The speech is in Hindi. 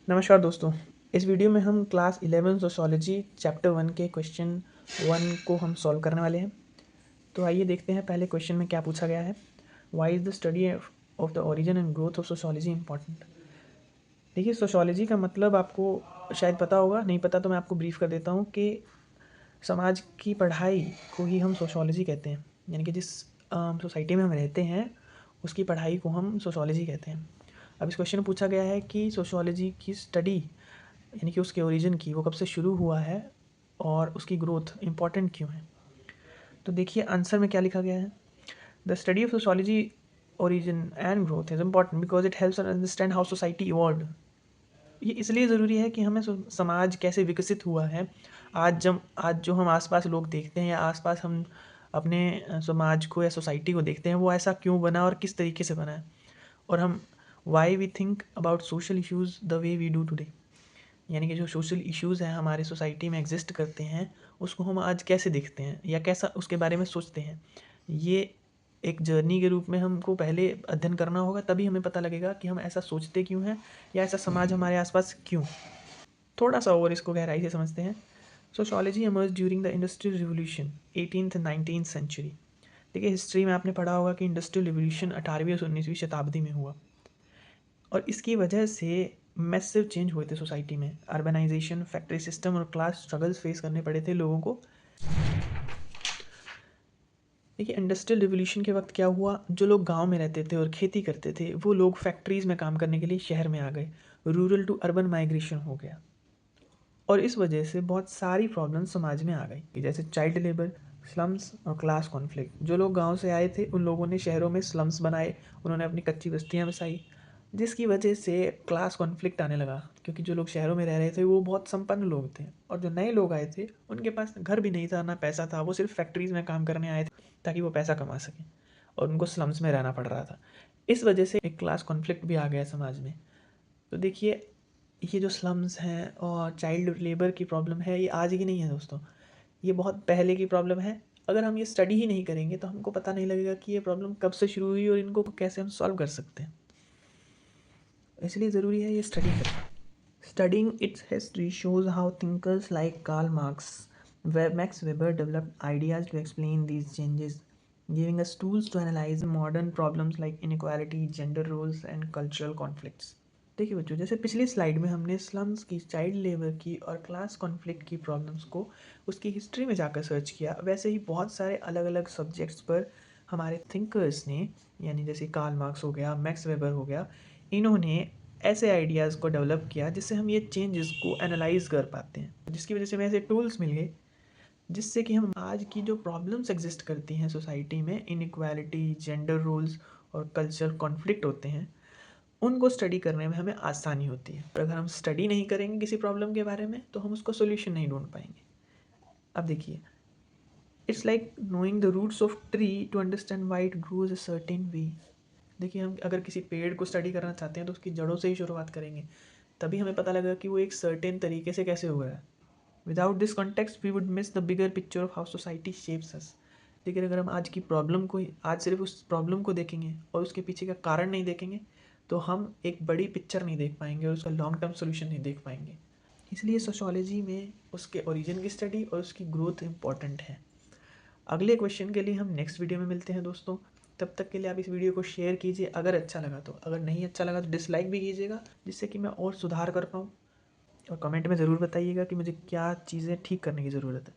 नमस्कार दोस्तों। इस वीडियो में हम क्लास 11 सोशियोलॉजी चैप्टर 1 के क्वेश्चन 1 को हम सॉल्व करने वाले हैं। तो आइए देखते हैं पहले क्वेश्चन में क्या पूछा गया है। Why is the study of the origin and growth of sociology important. देखिए, सोशियोलॉजी का मतलब आपको शायद पता होगा, नहीं पता तो मैं आपको ब्रीफ कर देता हूँ कि समाज की पढ़ाई को ही हम सोशियोलॉजी कहते हैं। यानी कि जिस सोसाइटी में हम रहते हैं उसकी पढ़ाई को हम सोशियोलॉजी कहते हैं। अब इस क्वेश्चन में पूछा गया है कि सोशियोलॉजी की स्टडी यानी कि उसके ओरिजिन की, वो कब से शुरू हुआ है और उसकी ग्रोथ इम्पॉर्टेंट क्यों है। तो देखिए आंसर में क्या लिखा गया है। The study of sociology origin and growth is important because it helps understand how society evolve. ये इसलिए ज़रूरी है कि हमें समाज कैसे विकसित हुआ है। आज जो हम आसपास लोग देखते हैं या आसपास हम अपने समाज को या सोसाइटी को देखते हैं, वो ऐसा क्यों बना और किस तरीके से बना है। और हम why we think about social issues the way we do today. यानी कि जो सोशल इश्यूज़ हैं हमारे सोसाइटी में एग्जिस्ट करते हैं, उसको हम आज कैसे देखते हैं या कैसा उसके बारे में सोचते हैं। ये एक जर्नी के रूप में हमको पहले अध्ययन करना होगा, तभी हमें पता लगेगा कि हम ऐसा सोचते क्यों हैं या ऐसा समाज हमारे आसपास क्यों। थोड़ा सा और इसको गहराई से समझते हैं। Sociology emerge during the industrial revolution 18th and 19th century. देखिए, हिस्ट्री में आपने पढ़ा होगा कि इंडस्ट्रियल रिवोल्यूशन 18वीं और 19वीं शताब्दी में हुआ और इसकी वजह से मैसिव चेंज हुए थे सोसाइटी में। अर्बनाइजेशन, फैक्ट्री सिस्टम और क्लास स्ट्रगल्स फेस करने पड़े थे लोगों को। देखिए, इंडस्ट्रियल रिवोल्यूशन के वक्त क्या हुआ, जो लोग गांव में रहते थे और खेती करते थे वो लोग फैक्ट्रीज़ में काम करने के लिए शहर में आ गए। रूरल टू अर्बन माइग्रेशन हो गया और इस वजह से बहुत सारी प्रॉब्लम समाज में आ गई, जैसे चाइल्ड लेबर, स्लम्स और क्लास कॉन्फ्लिक्ट। जो लोग गांव से आए थे उन लोगों ने शहरों में स्लम्स बनाए, उन्होंने अपनी कच्ची बस्तियां बसाई, जिसकी वजह से क्लास कॉन्फ्लिक्ट आने लगा। क्योंकि जो लोग शहरों में रह रहे थे वो बहुत संपन्न लोग थे और जो नए लोग आए थे उनके पास घर भी नहीं था, ना पैसा था, वो सिर्फ फैक्ट्रीज़ में काम करने आए थे ताकि वो पैसा कमा सकें और उनको स्लम्स में रहना पड़ रहा था। इस वजह से एक क्लास कॉन्फ्लिक्ट भी आ गया समाज में। तो देखिए, ये जो स्लम्स हैं और चाइल्ड लेबर की प्रॉब्लम है, ये आज की नहीं है दोस्तों, ये बहुत पहले की प्रॉब्लम है। अगर हम ये स्टडी ही नहीं करेंगे तो हमको पता नहीं लगेगा कि ये प्रॉब्लम कब से शुरू हुई और इनको कैसे हम सॉल्व कर सकते हैं। इसलिए ज़रूरी है ये स्टडी करना। Studying its history shows how thinkers like Karl Marx, Max Weber developed ideas to explain these changes, giving us tools to analyze modern problems like inequality, gender roles, and cultural conflicts. देखिए बच्चों, जैसे पिछली स्लाइड में हमने स्लम्स की, चाइल्ड लेबर की और क्लास कॉन्फ्लिक्ट की प्रॉब्लम्स को उसकी हिस्ट्री में जाकर सर्च किया, वैसे ही बहुत सारे अलग अलग सब्जेक्ट्स पर हमारे थिंकर्स ने, यानी जैसे कार्ल मार्क्स हो गया, मैक्स वेबर हो गया, इन्होंने ऐसे आइडियाज़ को डेवलप किया जिससे हम ये चेंजेस को एनालाइज कर पाते हैं, जिसकी वजह से हमें ऐसे टूल्स मिल गए जिससे कि हम आज की जो प्रॉब्लम्स एग्जिस्ट करती हैं सोसाइटी में, इनइक्वालिटी, जेंडर रोल्स और कल्चरल कॉन्फ्लिक्ट होते हैं, उनको स्टडी करने में हमें आसानी होती है। और अगर हम स्टडी नहीं करेंगे किसी प्रॉब्लम के बारे में तो हम उसको सोल्यूशन नहीं ढूंढ पाएंगे। अब देखिए, it's like knowing the roots of tree to understand why it grows a certain way. देखिए, हम अगर किसी पेड़ को स्टडी करना चाहते हैं तो उसकी जड़ों से ही शुरुआत करेंगे, तभी हमें पता लगेगा कि वो एक सर्टेन तरीके से कैसे हो रहा है। Without this context we would miss the bigger picture of how society shapes us. लेकिन अगर हम आज की प्रॉब्लम को, आज सिर्फ उस प्रॉब्लम को देखेंगे और उसके पीछे का कारण नहीं देखेंगे तो हम एक बड़ी पिक्चर नहीं देख पाएंगे और उसका लॉन्ग टर्म सोल्यूशन नहीं देख पाएंगे। इसलिए सोशियोलॉजी में उसके ओरिजिन की स्टडी और उसकी ग्रोथ इंपॉर्टेंट है। अगले क्वेश्चन के लिए हम नेक्स्ट वीडियो में मिलते हैं दोस्तों। तब तक के लिए आप इस वीडियो को शेयर कीजिए अगर अच्छा लगा तो, अगर नहीं अच्छा लगा तो डिसलाइक भी कीजिएगा, जिससे कि मैं और सुधार कर पाऊँ। और कमेंट में ज़रूर बताइएगा कि मुझे क्या चीज़ें ठीक करने की ज़रूरत है।